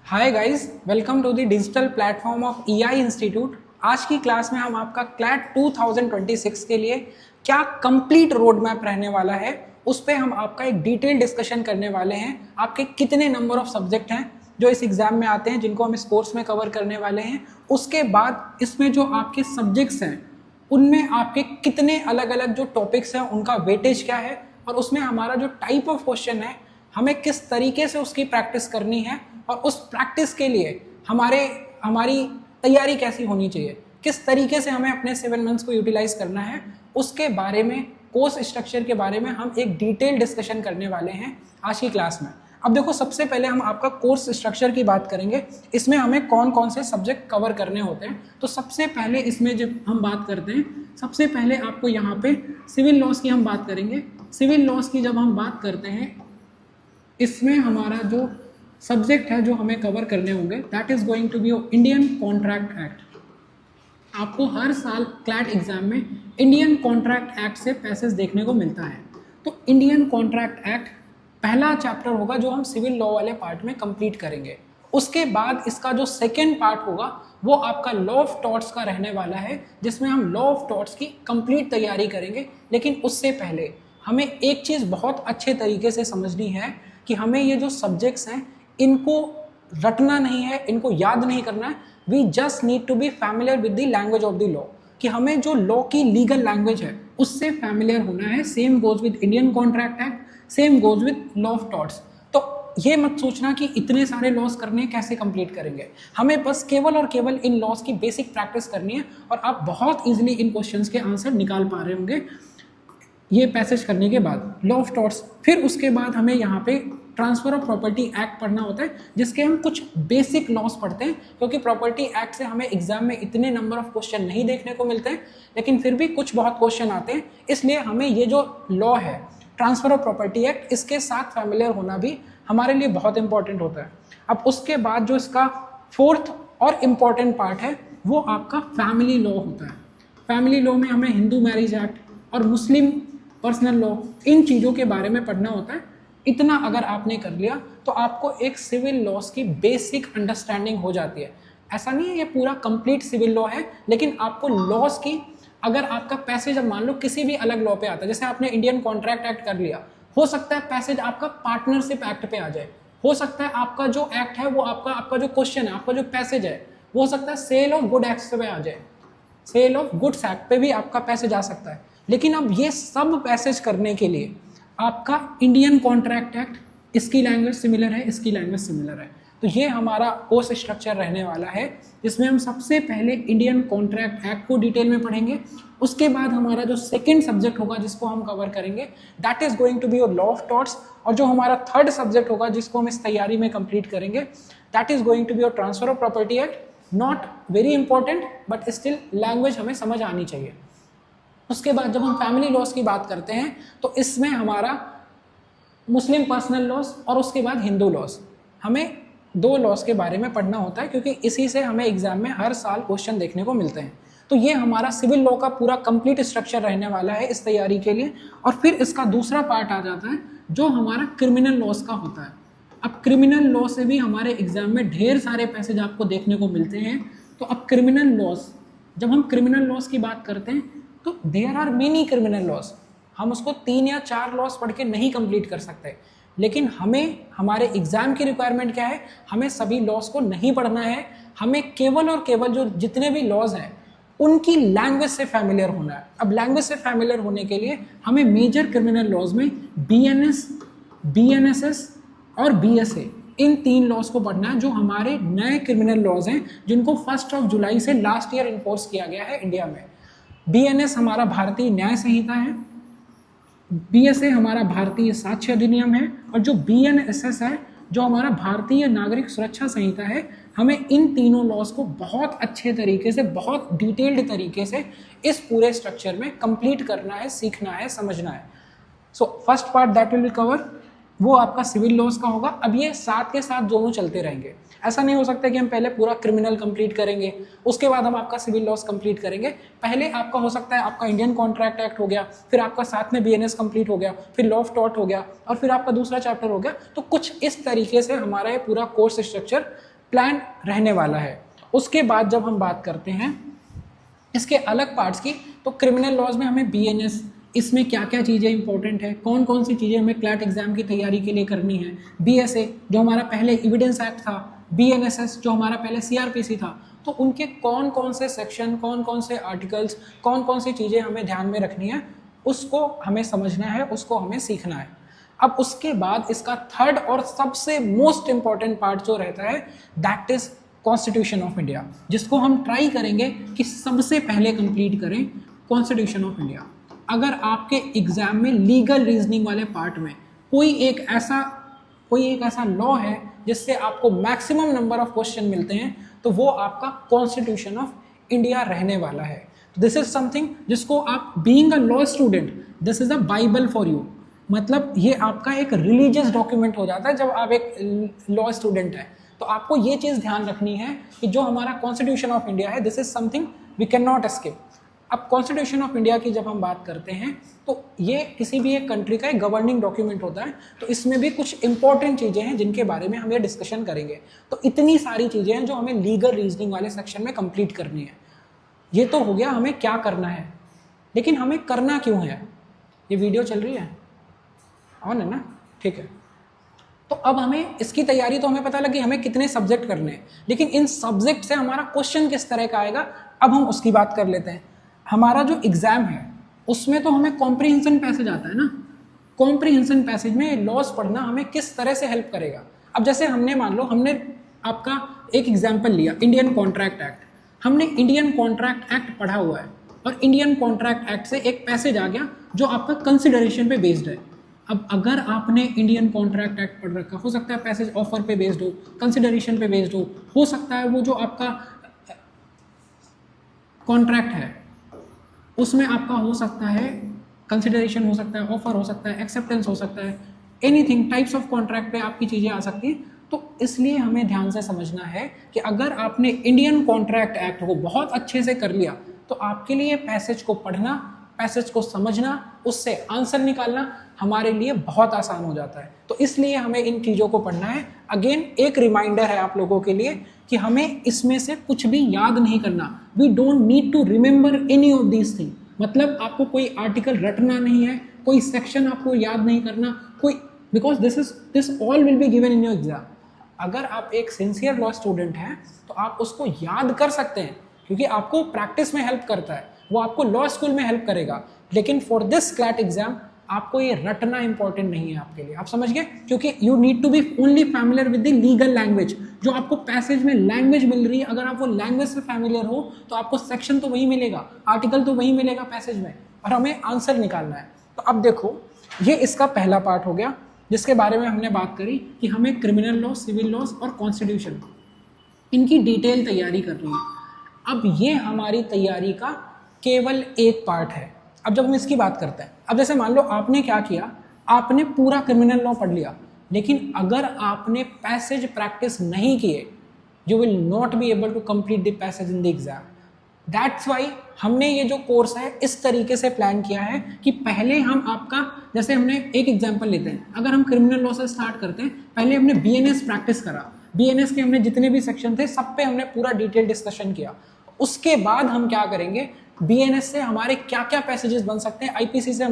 Hi guys, welcome to the digital platform of EI institute. आज की class में हम आपका क्लैट 2026 के लिए क्या कंप्लीट रोड मैप रहने वाला है उस पर हम आपका एक डिटेल डिस्कशन करने वाले हैं। आपके कितने नंबर ऑफ सब्जेक्ट हैं जो इस एग्जाम में आते हैं जिनको हम इस कोर्स में कवर करने वाले हैं। उसके बाद इसमें जो आपके सब्जेक्ट्स हैं उनमें आपके कितने अलग अलग जो टॉपिक्स हैं उनका वेटेज क्या है, और उसमें हमारा जो टाइप ऑफ क्वेश्चन है हमें किस तरीके से उसकी प्रैक्टिस करनी है, और उस प्रैक्टिस के लिए हमारी तैयारी कैसी होनी चाहिए, किस तरीके से हमें अपने 7 मंथ्स को यूटिलाइज करना है, उसके बारे में, कोर्स स्ट्रक्चर के बारे में हम एक डिटेल डिस्कशन करने वाले हैं आज की क्लास में। अब देखो, सबसे पहले हम आपका कोर्स स्ट्रक्चर की बात करेंगे। इसमें हमें कौन कौन से सब्जेक्ट कवर करने होते हैं। तो सबसे पहले इसमें जब हम बात करते हैं, सबसे पहले आपको यहाँ पे सिविल लॉस की हम बात करेंगे। सिविल लॉस की जब हम बात करते हैं, इसमें हमारा जो सब्जेक्ट है जो हमें कवर करने होंगे, that is going to be Indian contract act. आपको हर साल क्लैट एग्जाम में इंडियन कॉन्ट्रैक्ट एक्ट से पैसेज देखने को मिलता है। तो इंडियन कॉन्ट्रैक्ट एक्ट पहला चैप्टर होगा जो हम सिविल लॉ वाले पार्ट में कंप्लीट करेंगे। उसके बाद इसका जो सेकेंड पार्ट होगा वो आपका लॉ ऑफ टॉर्ट्स का रहने वाला है, जिसमें हम लॉ ऑफ टॉर्ट्स की कंप्लीट तैयारी करेंगे। लेकिन उससे पहले हमें एक चीज़ बहुत अच्छे तरीके से समझनी है कि हमें ये जो सब्जेक्ट्स हैं इनको रटना नहीं है, इनको याद नहीं करना है। We just need to be familiar with the language of the law, कि हमें जो लॉ की लीगल लैंग्वेज है उससे फैमिलियर होना है। Same goes with Indian contract act, same goes with law of torts. तो ये मत सोचना कि इतने सारे लॉस करने कैसे कंप्लीट करेंगे, हमें बस केवल और केवल इन लॉस की बेसिक प्रैक्टिस करनी है, और आप बहुत ईजिली इन क्वेश्चंस के आंसर निकाल पा रहे होंगे ये पैसेज करने के बाद। लॉ ऑफ टॉर्ट्स, फिर उसके बाद हमें यहाँ पे ट्रांसफर ऑफ प्रॉपर्टी एक्ट पढ़ना होता है, जिसके हम कुछ बेसिक लॉस पढ़ते हैं, क्योंकि प्रॉपर्टी एक्ट से हमें एग्जाम में इतने नंबर ऑफ क्वेश्चन नहीं देखने को मिलते हैं, लेकिन फिर भी कुछ बहुत क्वेश्चन आते हैं। इसलिए हमें ये जो लॉ है ट्रांसफर ऑफ प्रॉपर्टी एक्ट, इसके साथ फैमिलियर होना भी हमारे लिए बहुत इंपॉर्टेंट होता है। अब उसके बाद जो इसका फोर्थ और इम्पॉर्टेंट पार्ट है वो आपका फैमिली लॉ होता है। फैमिली लॉ में हमें हिंदू मैरिज एक्ट और मुस्लिम पर्सनल लॉ, इन चीज़ों के बारे में पढ़ना होता है। इतना अगर आपने कर लिया तो आपको एक सिविल लॉस की बेसिक अंडरस्टैंडिंग हो जाती है। ऐसा नहीं है ये पूरा कंप्लीट सिविल लॉ है, लेकिन आपको लॉस की, अगर आपका पैसेज अब मान लो किसी भी अलग लॉ पे आता है, जैसे आपने इंडियन कॉन्ट्रैक्ट एक्ट कर लिया, हो सकता है पैसेज आपका पार्टनरशिप एक्ट पे आ जाए, हो सकता है आपका जो एक्ट है वो आपका जो क्वेश्चन है, आपका जो पैसेज है वो हो सकता है सेल ऑफ गुड एक्ट पे आ जाए, सेल ऑफ गुड्स एक्ट पे भी आपका पैसेज आ सकता है। लेकिन अब ये सब पैसेज करने के लिए आपका इंडियन कॉन्ट्रैक्ट एक्ट, इसकी लैंग्वेज सिमिलर है, इसकी लैंग्वेज सिमिलर है। तो ये हमारा कोर्स स्ट्रक्चर रहने वाला है, जिसमें हम सबसे पहले इंडियन कॉन्ट्रैक्ट एक्ट को डिटेल में पढ़ेंगे। उसके बाद हमारा जो सेकंड सब्जेक्ट होगा जिसको हम कवर करेंगे, that is going to be your law of torts. और जो हमारा थर्ड सब्जेक्ट होगा जिसको हम इस तैयारी में कंप्लीट करेंगे, that is going to be your transfer of property act. Not very important, but still language हमें समझ आनी चाहिए। उसके बाद जब हम फैमिली लॉस की बात करते हैं तो इसमें हमारा मुस्लिम पर्सनल लॉस और उसके बाद हिंदू लॉस, हमें 2 लॉस के बारे में पढ़ना होता है, क्योंकि इसी से हमें एग्जाम में हर साल क्वेश्चन देखने को मिलते हैं। तो ये हमारा सिविल लॉ का पूरा कंप्लीट स्ट्रक्चर रहने वाला है इस तैयारी के लिए। और फिर इसका दूसरा पार्ट आ जाता है जो हमारा क्रिमिनल लॉस का होता है। अब क्रिमिनल लॉ से भी हमारे एग्जाम में ढेर सारे पैसेज आपको देखने को मिलते हैं। तो अब क्रिमिनल लॉस, जब हम क्रिमिनल लॉस की बात करते हैं तो there are many criminal laws, हम उसको 3 या 4 लॉस पढ़ के नहीं कंप्लीट कर सकते। लेकिन हमें, हमारे एग्जाम की रिक्वायरमेंट क्या है, हमें सभी लॉस को नहीं पढ़ना है, हमें केवल और केवल जो जितने भी लॉज हैं उनकी लैंग्वेज से फैमिलियर होना है। अब लैंग्वेज से फैमिलियर होने के लिए हमें मेजर क्रिमिनल लॉज में BNS, BNSS और BSA, इन 3 लॉज को पढ़ना है, जो हमारे नए क्रिमिनल लॉज हैं जिनको 1 जुलाई से लास्ट ईयर इन्फोर्स किया गया है इंडिया में। BNS हमारा भारतीय न्याय संहिता है, BSA हमारा भारतीय साक्ष्य अधिनियम है, और जो BNSS है जो हमारा भारतीय नागरिक सुरक्षा संहिता है। हमें इन तीनों लॉज को बहुत अच्छे तरीके से, बहुत डिटेल्ड तरीके से इस पूरे स्ट्रक्चर में कंप्लीट करना है, सीखना है, समझना है। So first part that will cover वो आपका सिविल लॉस का होगा। अब ये साथ के साथ दोनों चलते रहेंगे, ऐसा नहीं हो सकता कि हम पहले पूरा क्रिमिनल कंप्लीट करेंगे उसके बाद हम आपका सिविल लॉस कंप्लीट करेंगे। पहले आपका हो सकता है आपका इंडियन कॉन्ट्रैक्ट एक्ट हो गया, फिर आपका साथ में BNS कंप्लीट हो गया, फिर लॉ ऑफ टॉर्ट हो गया, और फिर आपका दूसरा चैप्टर हो गया। तो कुछ इस तरीके से हमारा ये पूरा कोर्स स्ट्रक्चर प्लान रहने वाला है। उसके बाद जब हम बात करते हैं इसके अलग पार्ट्स की, तो क्रिमिनल लॉज में हमें बीएनएस, इसमें क्या क्या चीज़ें इंपॉर्टेंट है, कौन कौन सी चीज़ें हमें क्लैट एग्जाम की तैयारी के लिए करनी है, बीएसए जो हमारा पहले एविडेंस एक्ट था, बीएनएसएस जो हमारा पहले सीआरपीसी था, तो उनके कौन कौन से सेक्शन, कौन कौन से आर्टिकल्स, कौन कौन सी चीज़ें हमें ध्यान में रखनी है, उसको हमें समझना है, उसको हमें सीखना है। अब उसके बाद इसका थर्ड और सबसे मोस्ट इंपॉर्टेंट पार्ट जो रहता है that is constitution of India, जिसको हम ट्राई करेंगे कि सबसे पहले कंप्लीट करें कॉन्स्टिट्यूशन ऑफ इंडिया। अगर आपके एग्जाम में लीगल रीजनिंग वाले पार्ट में कोई एक ऐसा लॉ है जिससे आपको मैक्सिमम नंबर ऑफ क्वेश्चन मिलते हैं, तो वो आपका कॉन्स्टिट्यूशन ऑफ इंडिया रहने वाला है। दिस इज समथिंग जिसको आप being a law student, this is a Bible for you, मतलब ये आपका एक रिलीजियस डॉक्यूमेंट हो जाता है जब आप एक लॉ स्टूडेंट हैं। तो आपको ये चीज़ ध्यान रखनी है कि जो हमारा कॉन्स्टिट्यूशन ऑफ इंडिया है, this is something we can not escape. अब कॉन्स्टिट्यूशन ऑफ इंडिया की जब हम बात करते हैं तो ये किसी भी एक कंट्री का एक गवर्निंग डॉक्यूमेंट होता है, तो इसमें भी कुछ इंपॉर्टेंट चीज़ें हैं जिनके बारे में हम ये डिस्कशन करेंगे। तो इतनी सारी चीज़ें हैं जो हमें लीगल रीजनिंग वाले सेक्शन में कंप्लीट करनी है। ये तो हो गया हमें क्या करना है, लेकिन हमें करना क्यों है। ये वीडियो चल रही है, ऑन है ना, ठीक है। तो अब हमें इसकी तैयारी तो हमें पता लगी हमें कितने सब्जेक्ट करने हैं, लेकिन इन सब्जेक्ट से हमारा क्वेश्चन किस तरह का आएगा, अब हम उसकी बात कर लेते हैं। हमारा जो एग्जाम है उसमें तो हमें कॉम्प्रिहेंशन पैसेज आता है ना, कॉम्प्रिहेंशन पैसेज में लॉज पढ़ना हमें किस तरह से हेल्प करेगा। अब जैसे हमने मान लो हमने आपका एक एग्जाम्पल लिया इंडियन कॉन्ट्रैक्ट एक्ट, हमने इंडियन कॉन्ट्रैक्ट एक्ट पढ़ा हुआ है और इंडियन कॉन्ट्रैक्ट एक्ट से एक पैसेज आ गया जो आपका कंसिडरेशन पे बेस्ड है। अब अगर आपने इंडियन कॉन्ट्रैक्ट एक्ट पढ़ रखा, हो सकता है पैसेज ऑफर पे बेस्ड हो, कंसिडरेशन पे बेस्ड हो सकता है वो जो आपका कॉन्ट्रैक्ट है उसमें आपका हो सकता है कंसिडरेशन, हो सकता है ऑफर, हो सकता है एक्सेप्टेंस, हो सकता है एनीथिंग, टाइप्स ऑफ कॉन्ट्रैक्ट पे आपकी चीज़ें आ सकती हैं। तो इसलिए हमें ध्यान से समझना है कि अगर आपने इंडियन कॉन्ट्रैक्ट एक्ट को बहुत अच्छे से कर लिया तो आपके लिए पैसेज को पढ़ना, पैसेज को समझना, उससे आंसर निकालना हमारे लिए बहुत आसान हो जाता है। तो इसलिए हमें इन चीज़ों को पढ़ना है। अगेन एक रिमाइंडर है आप लोगों के लिए कि हमें इसमें से कुछ भी याद नहीं करना। We don't need to remember any of these thing, मतलब आपको कोई आर्टिकल रटना नहीं है, कोई सेक्शन आपको याद नहीं करना, कोई, because this all will be given in your exam. अगर आप एक सिंसियर लॉ स्टूडेंट हैं तो आप उसको याद कर सकते हैं क्योंकि आपको प्रैक्टिस में हेल्प करता है, वो आपको लॉ स्कूल में हेल्प करेगा। लेकिन फॉर दिस क्लैट एग्जाम आपको ये रटना इंपॉर्टेंट नहीं है आपके लिए, आप समझ गए, क्योंकि you need to be only familiar with the legal language. जो आपको पैसेज में लैंग्वेज मिल रही है, अगर आप वो लैंग्वेज से फैमिलियर हो तो आपको सेक्शन तो वही मिलेगा, आर्टिकल तो वही मिलेगा पैसेज में, और हमें आंसर निकालना है। तो अब देखो, ये इसका पहला पार्ट हो गया जिसके बारे में हमने बात करी कि हमें क्रिमिनल लॉ, सिविल लॉज और कॉन्स्टिट्यूशन, इनकी डिटेल तैयारी करनी है। अब ये हमारी तैयारी का केवल एक पार्ट है। अब जब हम इसकी बात करते हैं, अब जैसे मान लो आपने क्या किया, आपने पूरा क्रिमिनल लॉ पढ़ लिया, लेकिन अगर आपने पैसेज प्रैक्टिस नहीं किए, you will not be able to complete the passage in the exam. That's why हमने ये जो कोर्स है इस तरीके से प्लान किया है कि पहले हम आपका, जैसे हमने एक एग्जांपल लेते हैं, अगर हम क्रिमिनल लॉ से स्टार्ट करते हैं, पहले हमने बीएनएस प्रैक्टिस करा, बीएनएस के हमने जितने भी सेक्शन थे सब पे हमने पूरा डिटेल डिस्कशन किया। उसके बाद हम क्या करेंगे, बीएनएस से हमारे क्या क्या पैसेजेस बन सकते हैं, आईपीसी से